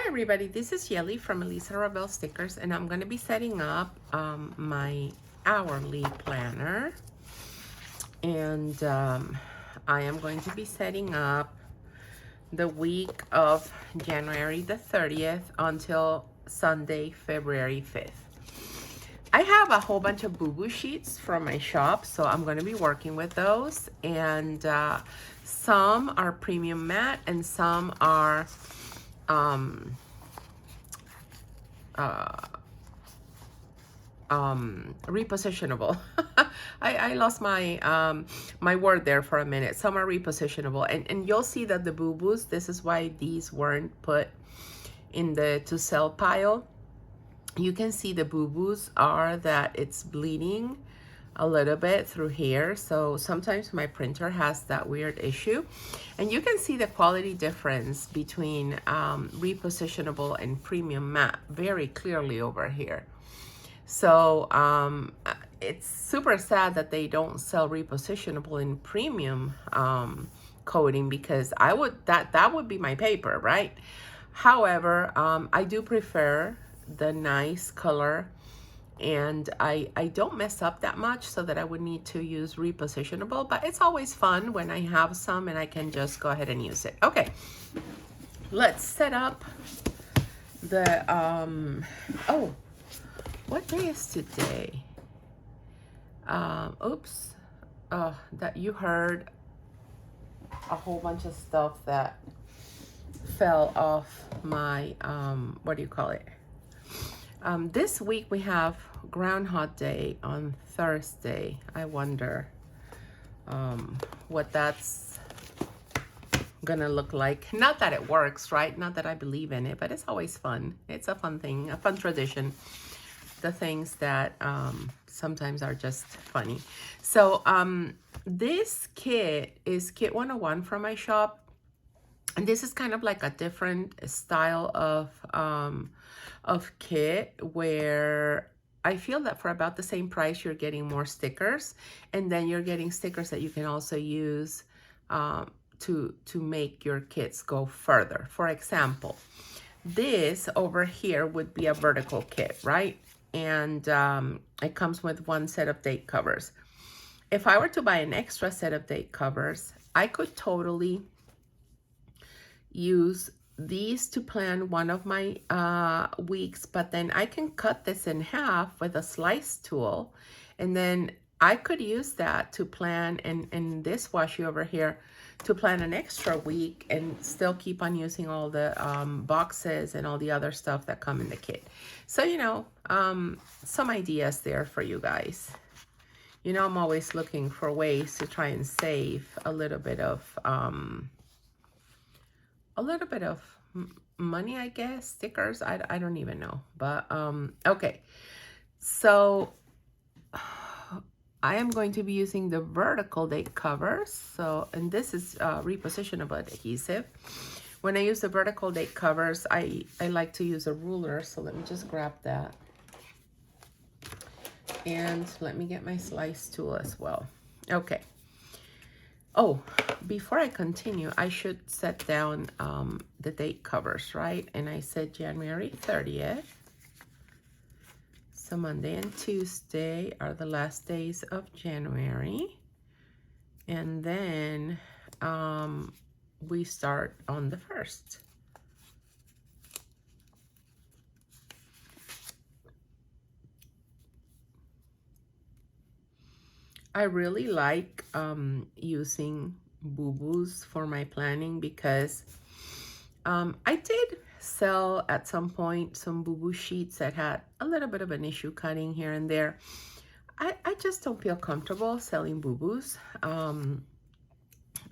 Hi everybody, this is Yeli from Elisa Rabel Stickers, and I'm going to be setting up my hourly planner. And I am going to be setting up the week of January the 30th until Sunday, February 5th. I have a whole bunch of boo-boo sheets from my shop, so I'm going to be working with those. And some are premium matte and some are repositionable. I lost my my word there for a minute. Some are repositionable, and you'll see that the boo-boos, this is why these weren't put in the to sell pile. You can see the boo-boos are that it's bleeding a little bit through here, so sometimes my printer has that weird issue, and you can see the quality difference between repositionable and premium matte very clearly over here. So it's super sad that they don't sell repositionable in premium coating, because I would that would be my paper, right? However, I do prefer the nice color, and I don't mess up that much so that I would need to use repositionable, but it's always fun when I have some and I can just go ahead and use it. Okay, let's set up the oh, what day is today? Oops. Oh, that you heard a whole bunch of stuff that fell off my, what do you call it? This week we have Groundhog Day on Thursday. I wonder what that's gonna look like. Not that it works, right? Not that I believe in it, but it's always fun. It's a fun thing, a fun tradition. The things that sometimes are just funny. So this kit is Kit 101 from my shop. And this is kind of like a different style of kit, where I feel that for about the same price, you're getting more stickers. And then you're getting stickers that you can also use to make your kits go further. For example, this over here would be a vertical kit, right? And it comes with one set of date covers. If I were to buy an extra set of date covers, I could totally use these to plan one of my weeks, but then I can cut this in half with a slice tool, and then I could use that to plan, and this washi over here to plan an extra week and still keep on using all the boxes and all the other stuff that come in the kit. So, you know, some ideas there for you guys. You know, I'm always looking for ways to try and save a little bit of money, I guess. Stickers, I don't even know. But okay, so I am going to be using the vertical date covers. So, and this is repositionable adhesive. When I use the vertical date covers, I like to use a ruler. So let me just grab that. And let me get my slice tool as well. Okay. Oh, before I continue, I should set down the date covers, right? And I said January 30th. So Monday and Tuesday are the last days of January. And then we start on the 1st. I really like using boo-boos for my planning, because I did sell at some point some boo-boo sheets that had a little bit of an issue cutting here and there. I just don't feel comfortable selling boo-boos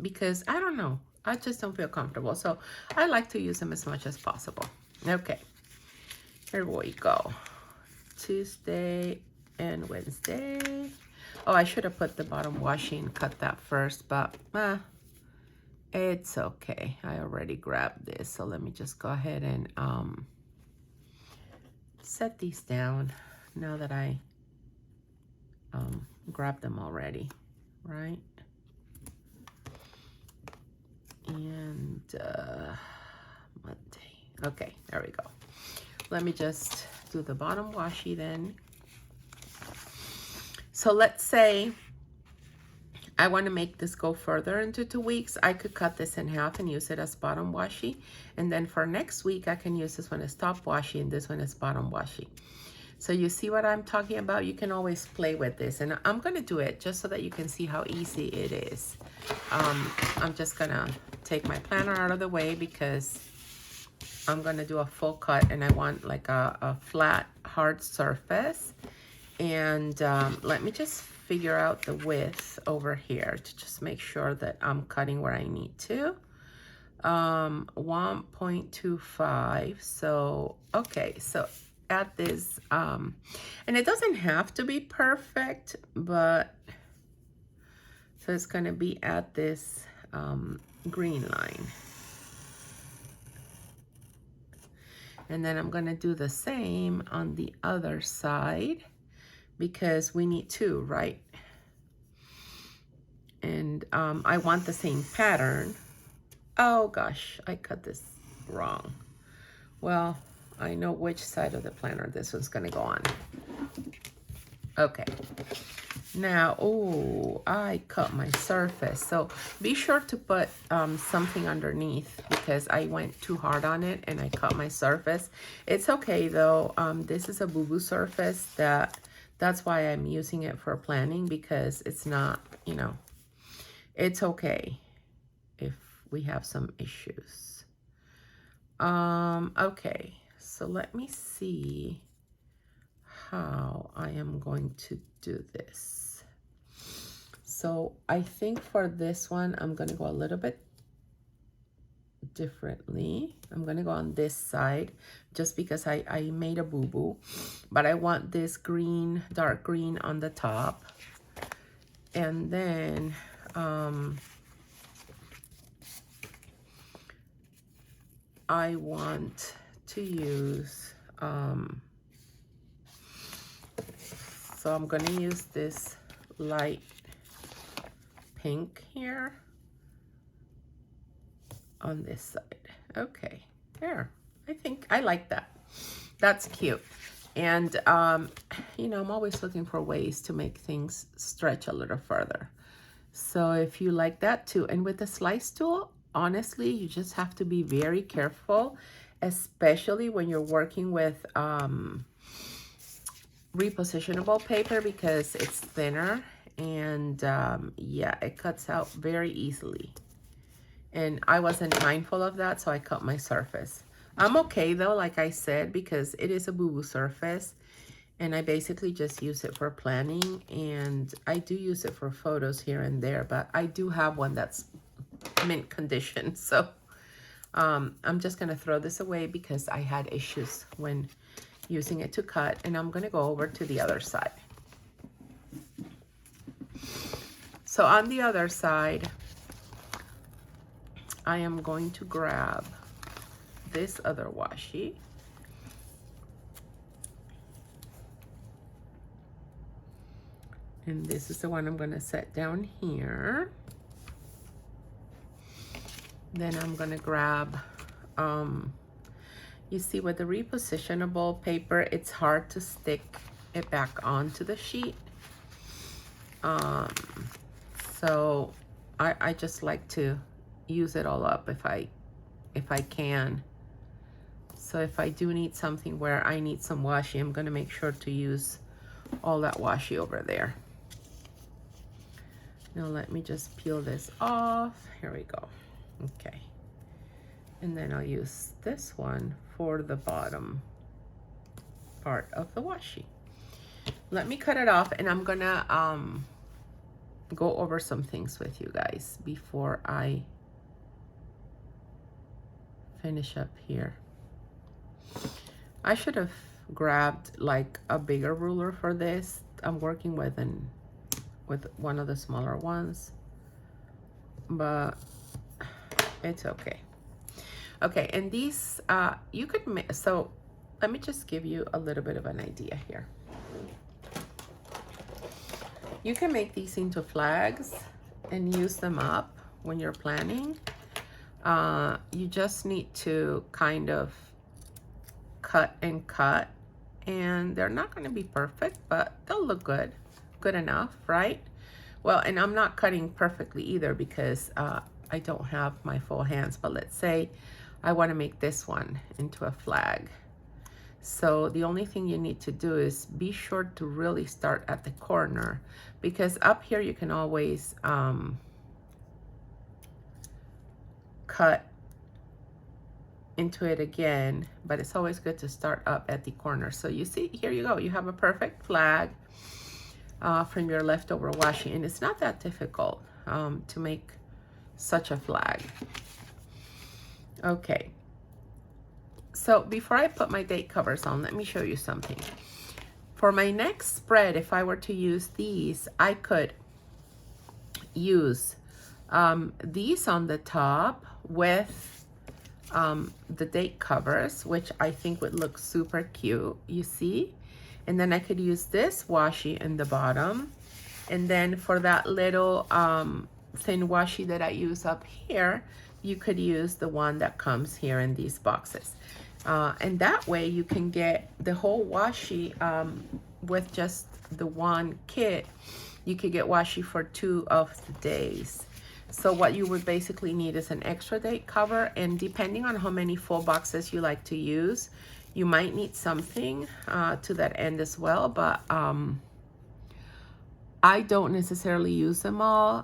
because I don't know. I just don't feel comfortable. So I like to use them as much as possible. Okay, here we go. Tuesday and Wednesday. Oh, I should have put the bottom washi and cut that first, but it's okay. I already grabbed this, so let me just go ahead and set these down now that I grabbed them already, right? And Monday. Okay, there we go. Let me just do the bottom washi then. So let's say I want to make this go further into 2 weeks. I could cut this in half and use it as bottom washi. And then for next week, I can use this one as top washi and this one as bottom washi. So you see what I'm talking about? You can always play with this. And I'm going to do it just so that you can see how easy it is. I'm just going to take my planner out of the way because I'm going to do a full cut and I want like a flat, hard surface. And let me just figure out the width over here to just make sure that I'm cutting where I need to. 1.25. So, okay, so at this, and it doesn't have to be perfect, but so it's going to be at this green line. And then I'm going to do the same on the other side because we need 2, right? And I want the same pattern. Oh gosh, I cut this wrong. Well, I know which side of the planner this one's going to go on. Okay. Now, oh, I cut my surface. So be sure to put something underneath because I went too hard on it and I cut my surface. It's okay though. This is a boo-boo surface that's why I'm using it for planning because it's not, you know, it's okay if we have some issues. Okay, so let me see how I am going to do this. So I think for this one, I'm going to go a little bit differently. I'm going to go on this side just because I made a boo-boo, but I want this green, dark green on the top. And then I want to use, so I'm going to use this light pink here on this side. Okay, there. I think I like that. That's cute. And, you know, I'm always looking for ways to make things stretch a little further. So if you like that too, and with the slice tool, honestly, you just have to be very careful, especially when you're working with repositionable paper because it's thinner and yeah, it cuts out very easily. And I wasn't mindful of that, so I cut my surface. I'm okay though, like I said, because it is a boo-boo surface and I basically just use it for planning, and I do use it for photos here and there, but I do have one that's mint condition. So I'm just gonna throw this away because I had issues when using it to cut, and I'm gonna go over to the other side. So on the other side, I am going to grab this other washi. And this is the one I'm going to set down here. Then I'm going to grab, you see with the repositionable paper, it's hard to stick it back onto the sheet. So I just like to use it all up if I can. So if I do need something where I need some washi, I'm going to make sure to use all that washi over there. Now let me just peel this off. Here we go. Okay. And then I'll use this one for the bottom part of the washi. Let me cut it off, and I'm gonna go over some things with you guys before I finish up here. I should have grabbed like a bigger ruler for this. I'm working with one of the smaller ones, but it's okay. Okay, and these you could make, so let me just give you a little bit of an idea here. You can make these into flags and use them up when you're planning. You just need to kind of cut and cut, and they're not going to be perfect, but they'll look good enough, right? Well, and I'm not cutting perfectly either because I don't have my full hands, but let's say I want to make this one into a flag. So the only thing you need to do is be sure to really start at the corner, because up here you can always cut into it again, but it's always good to start up at the corner. So you see, here you go, you have a perfect flag from your leftover washi, and it's not that difficult to make such a flag. Okay, so before I put my date covers on, let me show you something. For my next spread, if I were to use these, I could use these on the top with the date covers, which I think would look super cute, you see? And then I could use this washi in the bottom. And then for that little thin washi that I use up here, you could use the one that comes here in these boxes. And that way you can get the whole washi with just the one kit. You could get washi for 2 of the days. So what you would basically need is an extra date cover, and depending on how many full boxes you like to use, you might need something to that end as well, but I don't necessarily use them all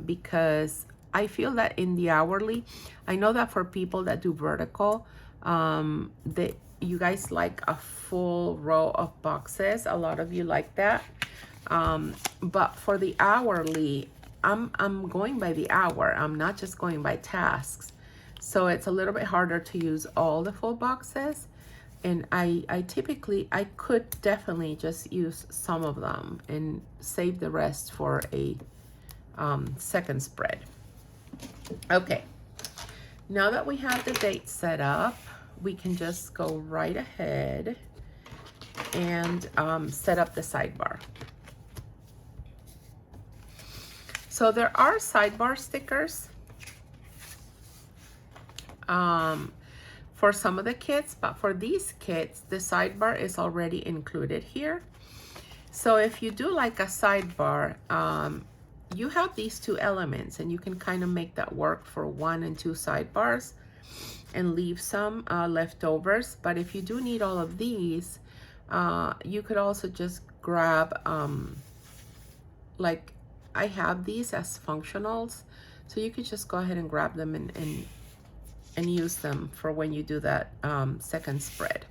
because I feel that in the hourly, I know that for people that do vertical, that you guys like a full row of boxes. A lot of you like that. But for the hourly, I'm going by the hour. I'm not just going by tasks. So it's a little bit harder to use all the full boxes. And I could definitely just use some of them and save the rest for a second spread. Okay, now that we have the date set up, we can just go right ahead and set up the sidebar. So there are sidebar stickers for some of the kits, but for these kits, the sidebar is already included here. So if you do like a sidebar, you have these 2 elements, and you can kind of make that work for 1 and 2 sidebars and leave some leftovers. But if you do need all of these, you could also just grab, like I have these as functionals, so you could just go ahead and grab them and use them for when you do that second spread.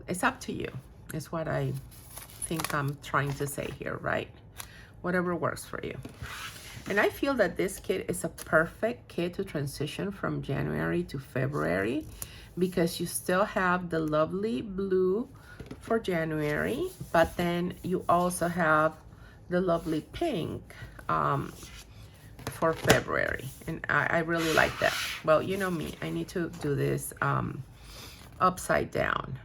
It's up to you, is what I think I'm trying to say here, right? Whatever works for you. And I feel that this kit is a perfect kit to transition from January to February, because you still have the lovely blue for January, but then you also have the lovely pink for February. And I really like that. Well, you know me, I need to do this upside down.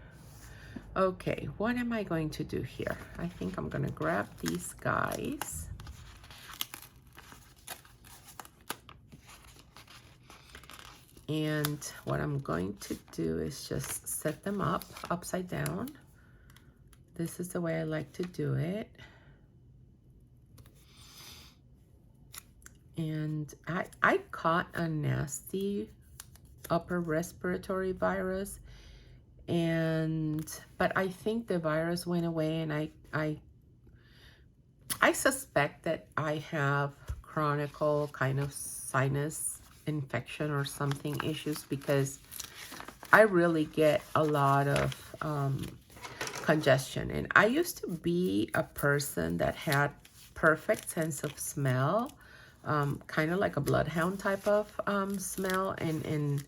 Okay, what am I going to do here? I think I'm gonna grab these guys. And what I'm going to do is just set them up upside down. This is the way I like to do it. And I caught a nasty upper respiratory virus, but I think the virus went away, and I suspect that I have chronic kind of sinus infection or something issues, because I really get a lot of congestion. And I used to be a person that had perfect sense of smell, kind of like a bloodhound type of smell, and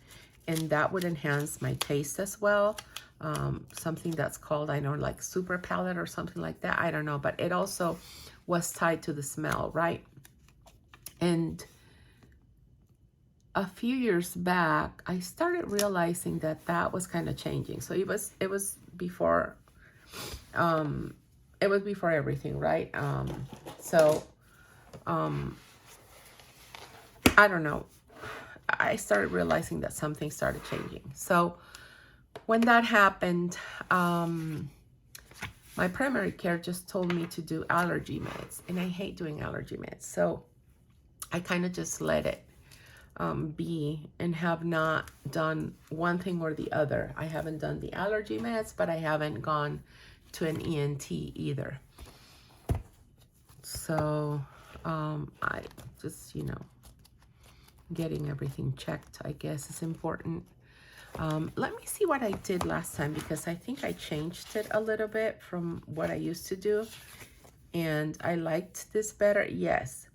that would enhance my taste as well. Something that's called, I know, like super palate or something like that. I don't know, but it also was tied to the smell, right? And a few years back, I started realizing that that was kind of changing. So it was before, it was before everything, right? I don't know. I started realizing that something started changing. So when that happened, my primary care just told me to do allergy meds, and I hate doing allergy meds. So I kind of just let it be and have not done one thing or the other. I haven't done the allergy meds, but I haven't gone to an ENT either. So I just, you know, getting everything checked, I guess, is important. Let me see what I did last time, because I think I changed it a little bit from what I used to do, and I liked this better. Yes.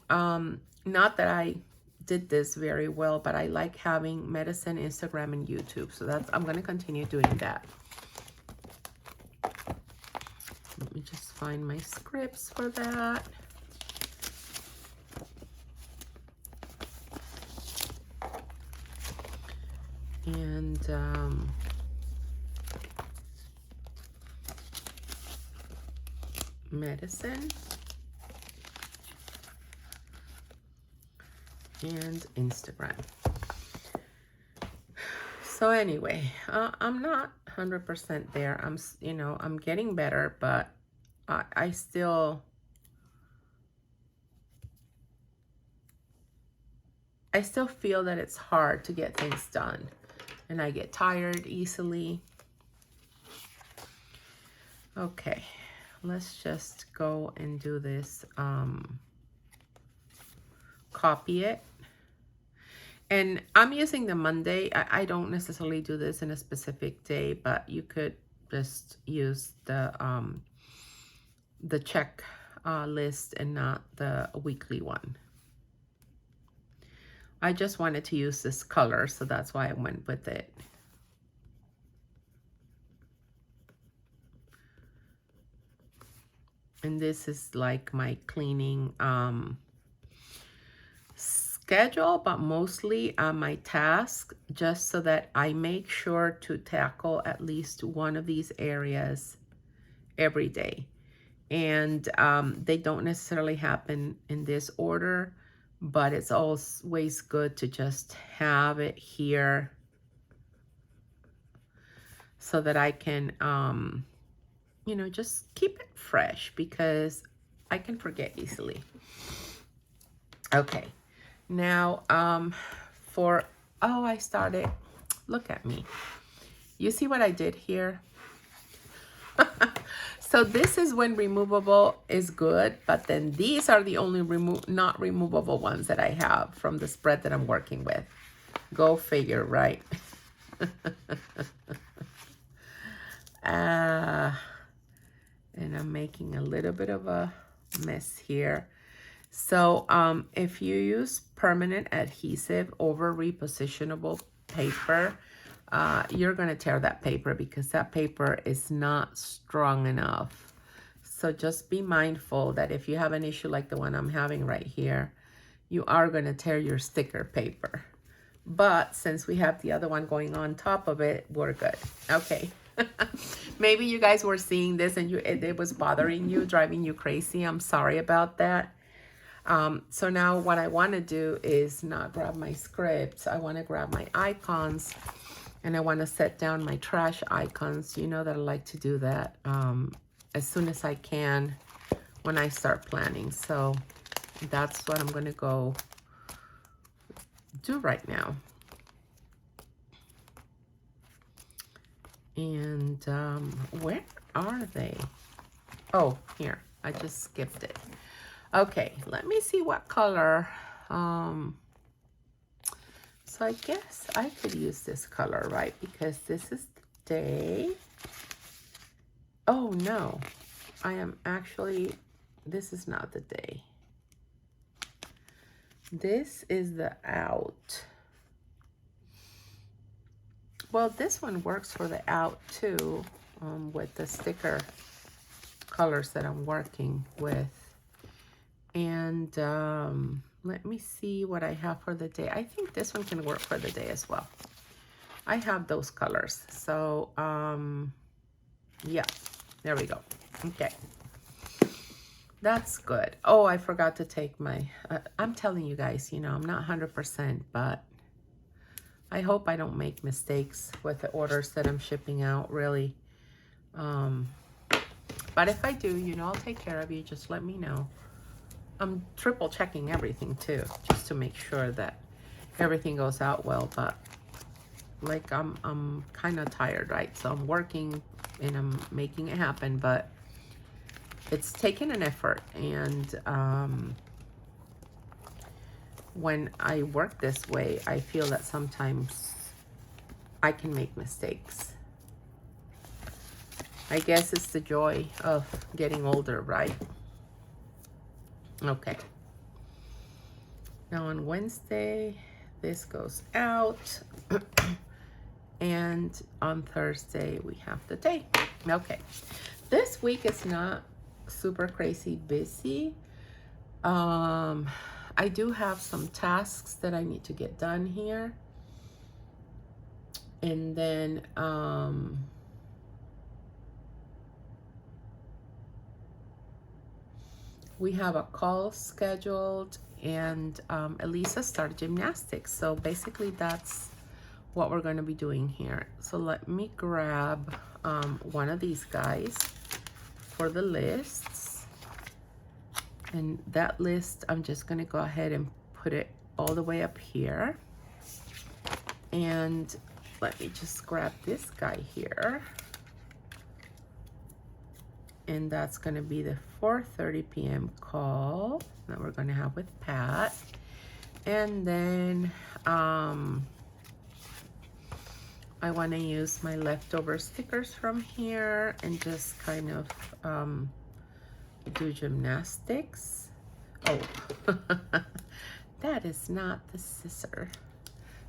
Not that I did this very well, but I like having medicine, Instagram, and YouTube. So that's, I'm going to continue doing that. Let me just find my scripts for that. And medicine and Instagram. So anyway, I'm not 100% there. I'm, you know, I'm getting better, but I still feel that it's hard to get things done, and I get tired easily. Okay, let's just go and do this. Copy it. And I'm using the Monday. I don't necessarily do this in a specific day, but you could just use the check list and not the weekly one. I just wanted to use this color, so that's why I went with it. And this is like my cleaning schedule, but mostly my task, just so that I make sure to tackle at least one of these areas every day. And they don't necessarily happen in this order, but it's always good to just have it here so that I can, you know, just keep it fresh, because I can forget easily. Okay, now I started, look at me. You see what I did here? So this is when removable is good, but then these are the only not removable ones that I have from the spread that I'm working with. Go figure, right? And I'm making a little bit of a mess here. So if you use permanent adhesive over repositionable paper, you're going to tear that paper, because that paper is not strong enough. So just be mindful that if you have an issue like the one I'm having right here, you are going to tear your sticker paper. But since we have the other one going on top of it, we're good. Okay. Maybe you guys were seeing this and it was bothering you, driving you crazy. I'm sorry about that. So now what I want to do is not grab my scripts. I want to grab my icons, and I want to set down my trash icons. You know that I like to do that as soon as I can when I start planning. So that's what I'm going to go do right now. And where are they? Oh, here. I just skipped it. Okay, let me see what color. So I guess I could use this color, right? Because this is the day. Oh, no. I am actually, this is not the day. This is the out. Well, this one works for the out too, with the sticker colors that I'm working with. And let me see what I have for the day. I think this one can work for the day as well. I have those colors. So, yeah, there we go. Okay. That's good. Oh, I forgot to take my, I'm telling you guys, you know, I'm not 100%, but I hope I don't make mistakes with the orders that I'm shipping out, really. But if I do, you know, I'll take care of you. Just let me know. I'm triple checking everything too, just to make sure that everything goes out well. But like I'm kind of tired, right? So I'm working and I'm making it happen, but it's taken an effort. And when I work this way, I feel that sometimes I can make mistakes. I guess it's the joy of getting older, right? Okay. Now on Wednesday, this goes out. And on Thursday, we have the day. Okay. This week is not super crazy busy. I do have some tasks that I need to get done here. And then we have a call scheduled, and Elisa started gymnastics. So basically that's what we're going to be doing here. So let me grab one of these guys for the lists. And that list, I'm just going to go ahead and put it all the way up here. And let me just grab this guy here. And that's going to be the 4:30 p.m. call that we're going to have with Pat. And then I want to use my leftover stickers from here and just kind of do gymnastics. Oh, that is not the scissor.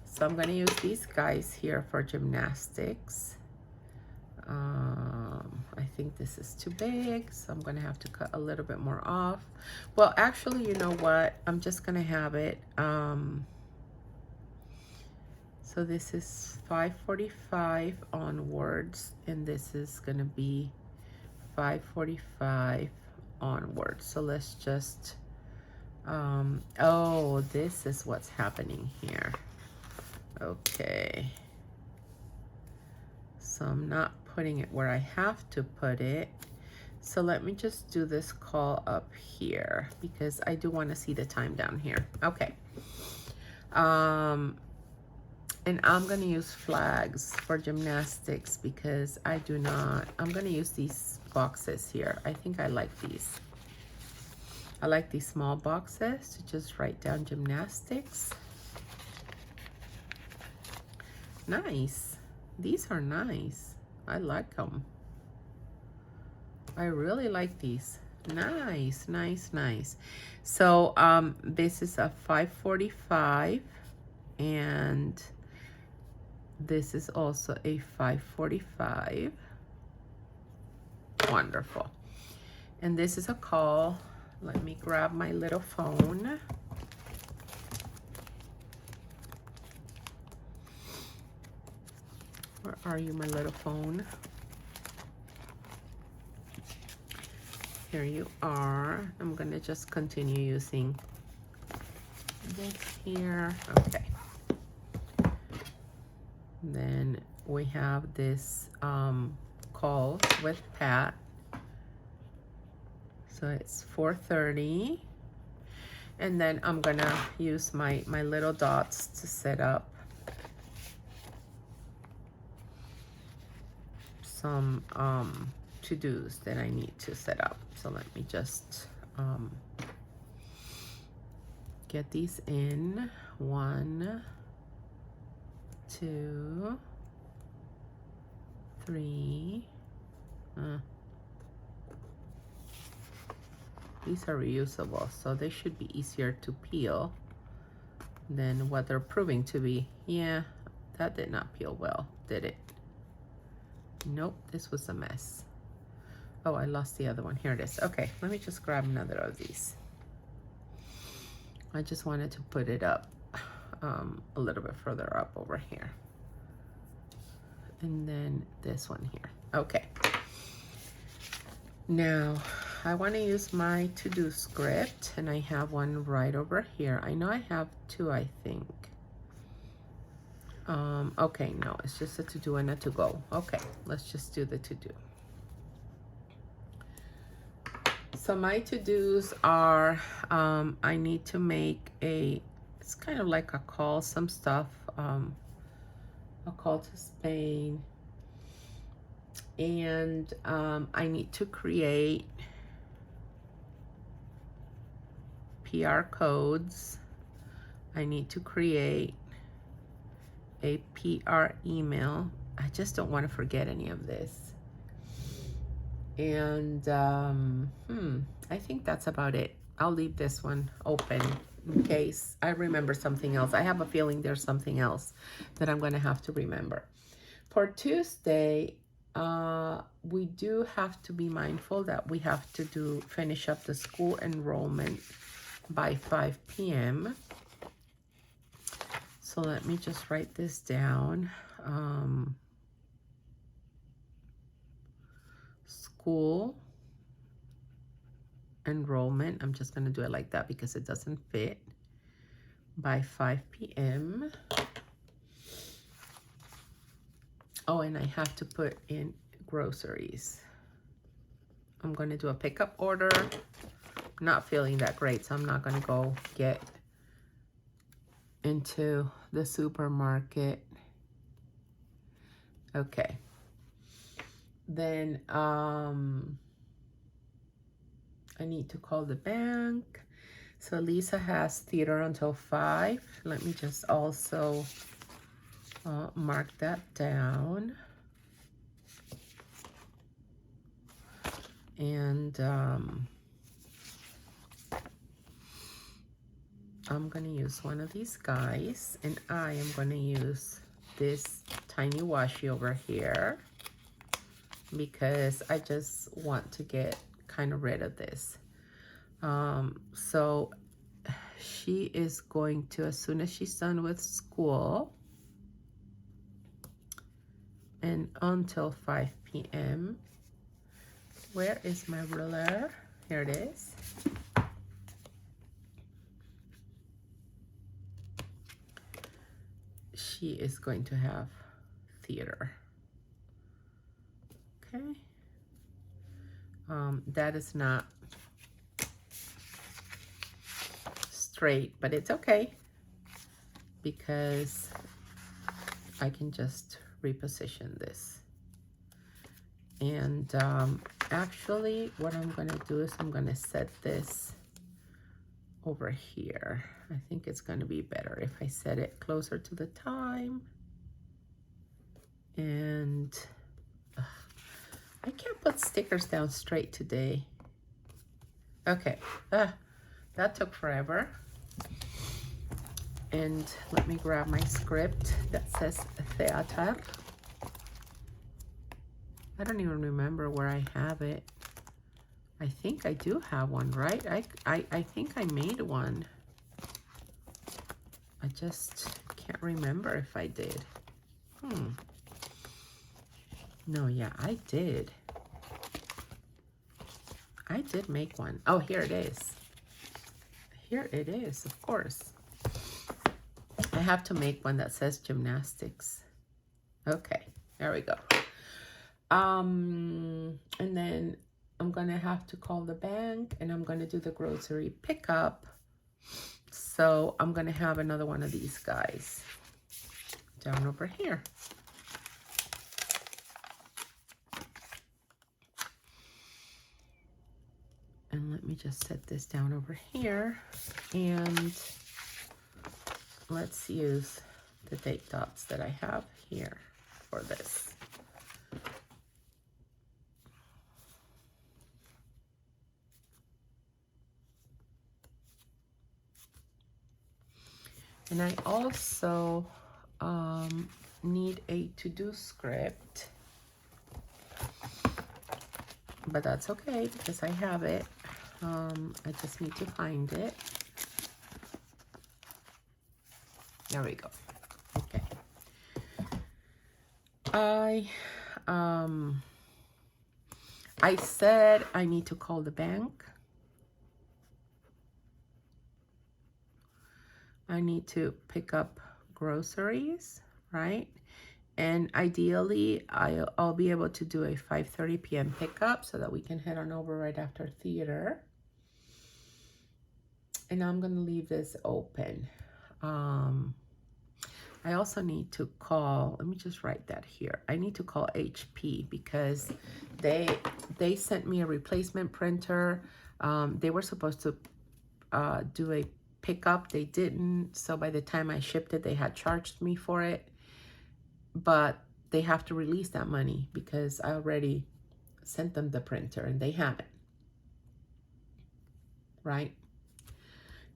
So I'm going to use these guys here for gymnastics. I think this is too big, so I'm going to have to cut a little bit more off. Well, actually, you know what? I'm just going to have it. So this is 5:45 onwards, and this is going to be 5:45 onwards. So let's just, oh, this is what's happening here. Okay. So I'm not putting it where I have to put it. So let me just do this call up here because I do want to see the time down here. Okay. And I'm going to use flags for gymnastics because I do not, I'm going to use these boxes here. I think I like these. I like these small boxes to just write down gymnastics. Nice. These are nice. I like them. I really like these. Nice, nice, nice. So this is a 5:45 and this is also a 5:45. Wonderful. And this is a call. Let me grab my little phone. Where are you, my little phone? Here you are. I'm going to just continue using this here. Okay. Then we have this call with Pat. So it's 4:30. And then I'm going to use my little dots to set up some to-dos that I need to set up. So let me just get these in. 1, 2, 3. These are reusable, so they should be easier to peel than what they're proving to be. Yeah, that did not peel well, did it? Nope, this was a mess. Oh, I lost the other one. Here it is. Okay, let me just grab another of these. I just wanted to put it up a little bit further up over here. And then this one here. Okay. Now, I want to use my to-do script, and I have one right over here. I know I have two, I think. Okay, no, it's just a to-do and a to-go. Okay, let's just do the to-do. So my to-dos are, I need to make it's kind of like a call, some stuff, a call to Spain. And I need to create PR codes. I need to create a PR email. I just don't want to forget any of this. And I think that's about it. I'll leave this one open in case I remember something else. I have a feeling there's something else that I'm going to have to remember. For Tuesday, we do have to be mindful that we have to finish up the school enrollment by 5 p.m. So let me just write this down. School enrollment, I'm just going to do it like that because it doesn't fit, by 5 p.m. Oh, and I have to put in groceries. I'm going to do a pickup order. Not feeling that great, so I'm not going to go get into the supermarket. Okay. Then I need to call the bank. So Lisa has theater until 5. Let me just also mark that down. And I'm going to use one of these guys, and I am going to use this tiny washi over here because I just want to get kind of rid of this. So she is going to, as soon as she's done with school and until 5 p.m. Where is my ruler? Here it is. She is going to have theater. Okay. That is not straight, but it's okay because I can just reposition this. And actually what I'm going to do is I'm going to set this over here. I think it's going to be better if I set it closer to the time. And I can't put stickers down straight today. Okay, that took forever. And let me grab my script that says theater. I don't even remember where I have it. I think I do have one, right? I think I made one. I just can't remember if I did. No, yeah, I did. I did make one. Oh, here it is. Here it is, of course. I have to make one that says gymnastics. Okay, there we go. And then I'm gonna have to call the bank and I'm gonna do the grocery pickup. So I'm gonna have another one of these guys down over here. And let me just set this down over here, and let's use the date dots that I have here for this. And I also need a to-do script, but that's okay because I have it. I just need to find it. There we go. Okay. I said I need to call the bank. I need to pick up groceries, right? And ideally, I'll be able to do a 5:30 p.m. pickup so that we can head on over right after theater. And I'm going to leave this open. I also need to call, let me just write that here. I need to call HP because they sent me a replacement printer. They were supposed to do a pickup. They didn't. So by the time I shipped it, they had charged me for it. But they have to release that money because I already sent them the printer and they haven't. Right?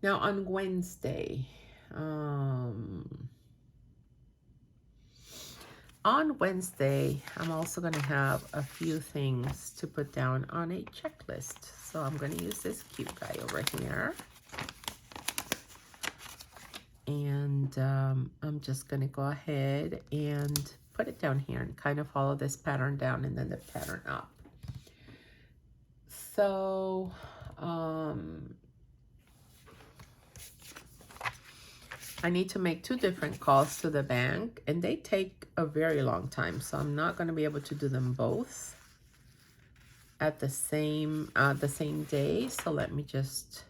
Now on Wednesday, I'm also going to have a few things to put down on a checklist. So I'm going to use this cute guy over here. And I'm just going to go ahead and put it down here and kind of follow this pattern down and then the pattern up. So, I need to make 2 different calls to the bank and they take a very long time. So I'm not going to be able to do them both at the same day. So let me just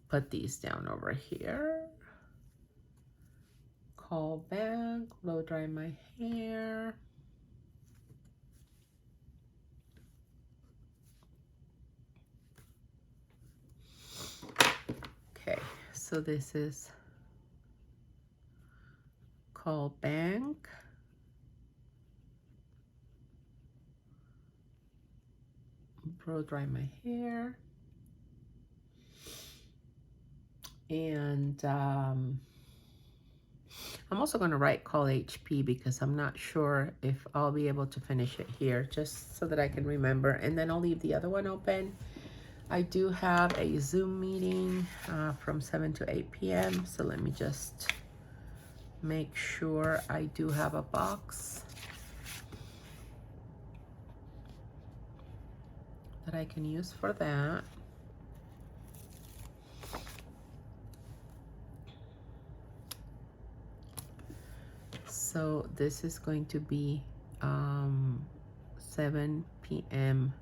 put these down over here. Call bank, blow dry my hair. Okay, so this is call bank. Blow dry my hair. And I'm also going to write call HP because I'm not sure if I'll be able to finish it here, just so that I can remember. And then I'll leave the other one open. I do have a Zoom meeting from 7 to 8 p.m. So let me just make sure I do have a box that I can use for that. So this is going to be 7 p.m.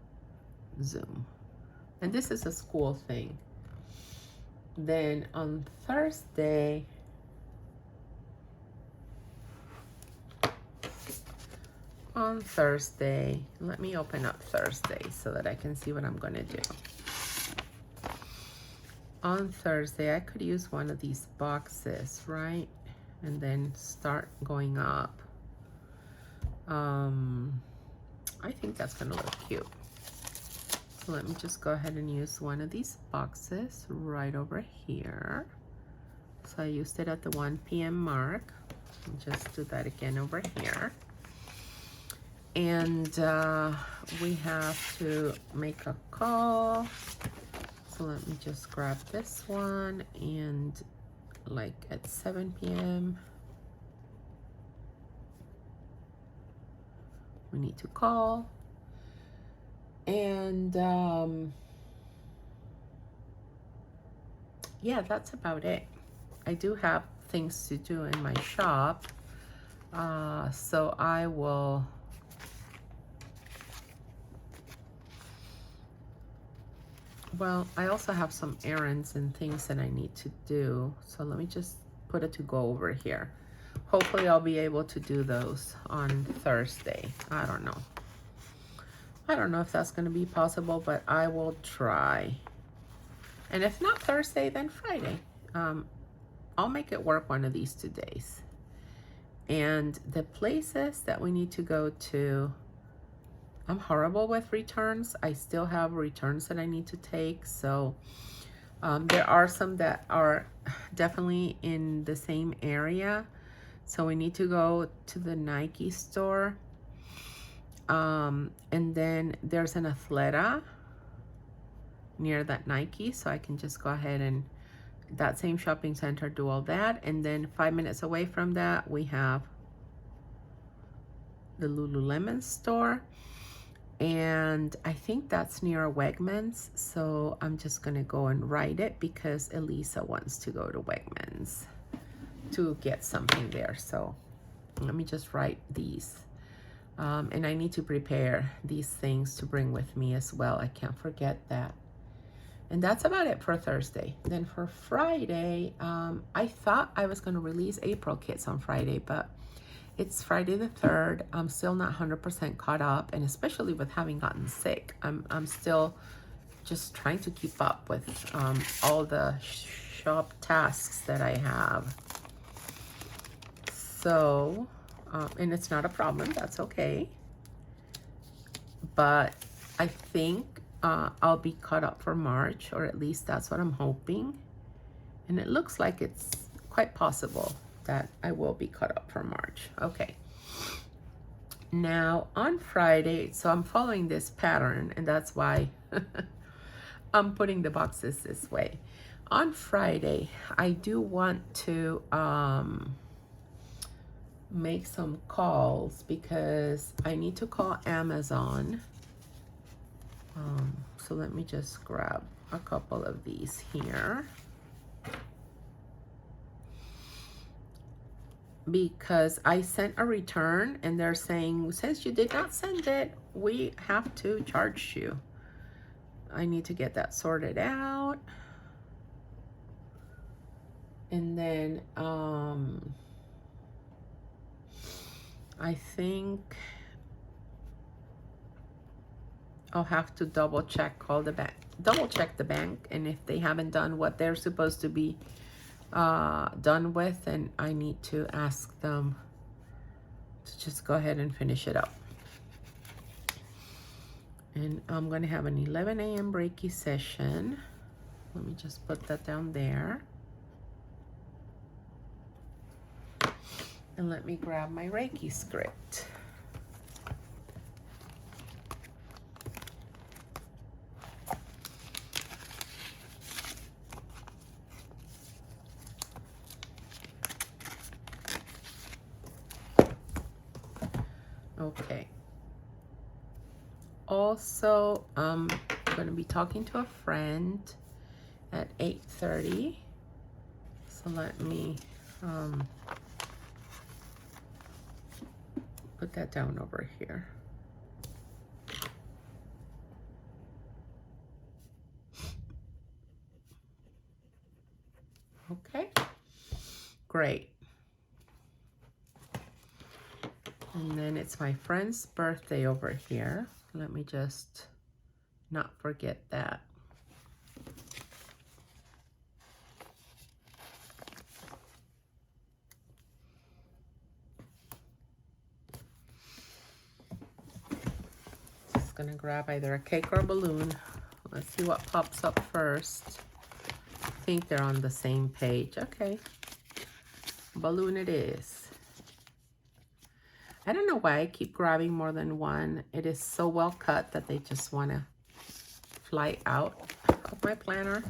Zoom. And this is a school thing. Then on Thursday, let me open up Thursday so that I can see what I'm going to do. On Thursday, I could use one of these boxes, right? And then start going up. I think that's going to look cute. So let me just go ahead and use one of these boxes right over here. So I used it at the 1 p.m. mark. Just do that again over here. And we have to make a call. So let me just grab this one, and like at 7 p.m. we need to call. And yeah, that's about it. I do have things to do in my shop, so I will I also have some errands and things that I need to do, so let me just put it to go over here. Hopefully I'll be able to do those on Thursday. I don't know if that's going to be possible, but I will try. And if not Thursday, then Friday. I'll make it work one of these 2 days. And the places that we need to go to, I'm horrible with returns. I still have returns that I need to take. So there are some that are definitely in the same area. So we need to go to the Nike store. And then there's an Athleta near that Nike. So I can just go ahead and that same shopping center, do all that. And then 5 minutes away from that, we have the Lululemon store. And I think that's near Wegmans. So I'm just going to go and write it because Elisa wants to go to Wegmans. to get something there. So let me just write these. And I need to prepare these things to bring with me as well. I can't forget that. And that's about it for Thursday. Then for Friday, I thought I was going to release April kits on Friday, but it's Friday the 3rd. I'm still not 100% caught up, and especially with having gotten sick, I'm still just trying to keep up with all the shop tasks that I have. So, and it's not a problem. That's okay. But I think I'll be caught up for March, or at least that's what I'm hoping. And it looks like it's quite possible that I will be caught up for March. Okay. Now on Friday, so I'm following this pattern, and that's why I'm putting the boxes this way. On Friday, I do want to make some calls because I need to call Amazon. So let me just grab a couple of these here. Because I sent a return and they're saying, since you did not send it, we have to charge you. I need to get that sorted out. And then I think I'll have to double check the bank, and if they haven't done what they're supposed to be done with, and I need to ask them to just go ahead and finish it up. And I'm going to have an 11 a.m. Reiki session. Let me just put that down there. And let me grab my Reiki script. Okay. Also, I'm going to be talking to a friend at 8:30. So let me put that down over here. Okay, great. And then it's my friend's birthday over here. Let me just not forget that. Just gonna grab either a cake or a balloon. Let's see what pops up first. I think they're on the same page. Okay, balloon it is. I don't know why I keep grabbing more than one. It is so well cut that they just want to fly out of my planner.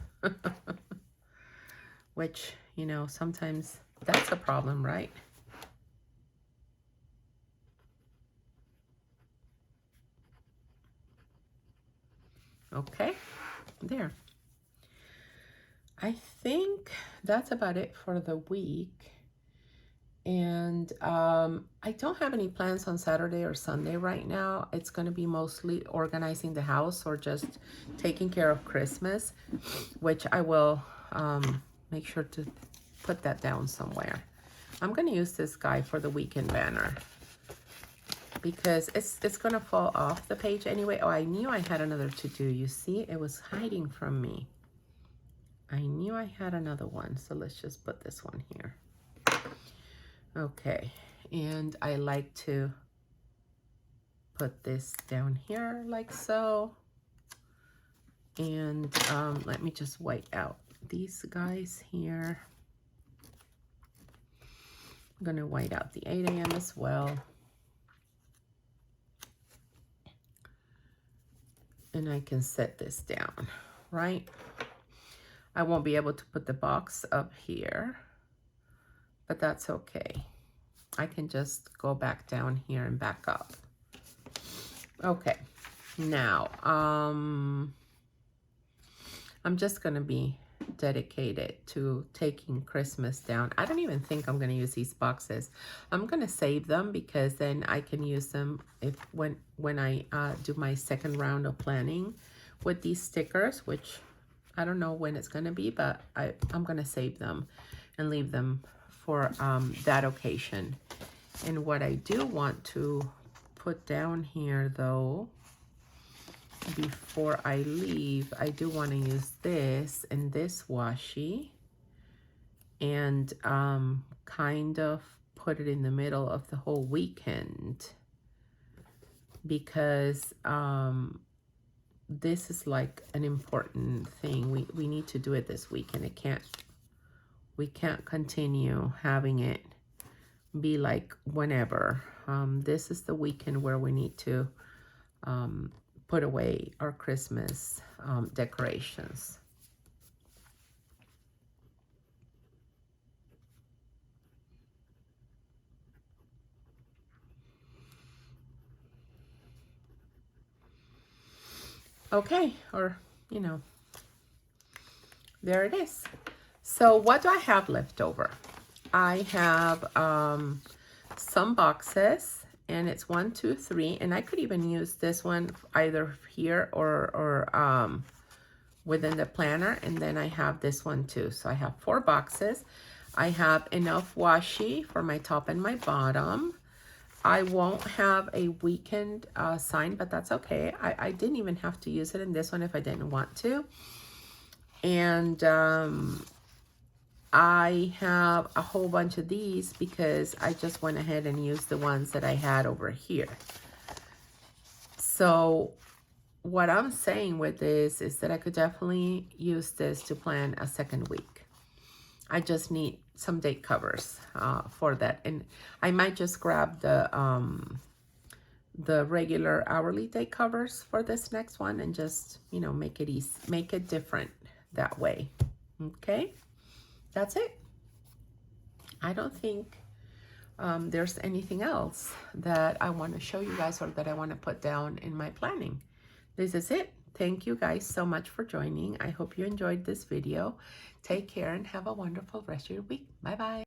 Which, you know, sometimes that's a problem, right? Okay, there. I think that's about it for the week. And I don't have any plans on Saturday or Sunday right now. It's going to be mostly organizing the house or just taking care of Christmas, which I will make sure to put that down somewhere. I'm going to use this guy for the weekend banner because it's going to fall off the page anyway. Oh, I knew I had another to do. You see, it was hiding from me. I knew I had another one. So let's just put this one here. Okay, and I like to put this down here like so. And let me just white out these guys here. I'm gonna white out the 8 a.m. as well. And I can set this down, right? I won't be able to put the box up here, but that's okay. I can just go back down here and back up. Okay, now I'm just gonna be dedicated to taking Christmas down. I don't even think I'm going to use these boxes. I'm going to save them because then I can use them if when I do my second round of planning with these stickers, which I don't know when it's going to be, but I'm going to save them and leave them for that occasion. And what I do want to put down here, though, before I leave, I do want to use this and this washi and kind of put it in the middle of the whole weekend, because this is like an important thing. We need to do it this weekend. We can't continue having it be like whenever. This is the weekend where we need to put away our Christmas decorations. Okay, or, you know, there it is. So what do I have left over? I have some boxes, and it's 1, 2, 3, and I could even use this one either here or within the planner, and then I have this one too. So I have 4 boxes. I have enough washi for my top and my bottom. I won't have a weekend sign, but that's okay. I didn't even have to use it in this one if I didn't want to. And I have a whole bunch of these because I just went ahead and used the ones that I had over here. So what I'm saying with this is that I could definitely use this to plan a second week. I just need some date covers for that. And I might just grab the regular hourly date covers for this next one and just, you know, make it easy, make it different that way. Okay, that's it. I don't think there's anything else that I want to show you guys or that I want to put down in my planning. This is it. Thank you guys so much for joining. I hope you enjoyed this video. Take care and have a wonderful rest of your week. Bye-bye.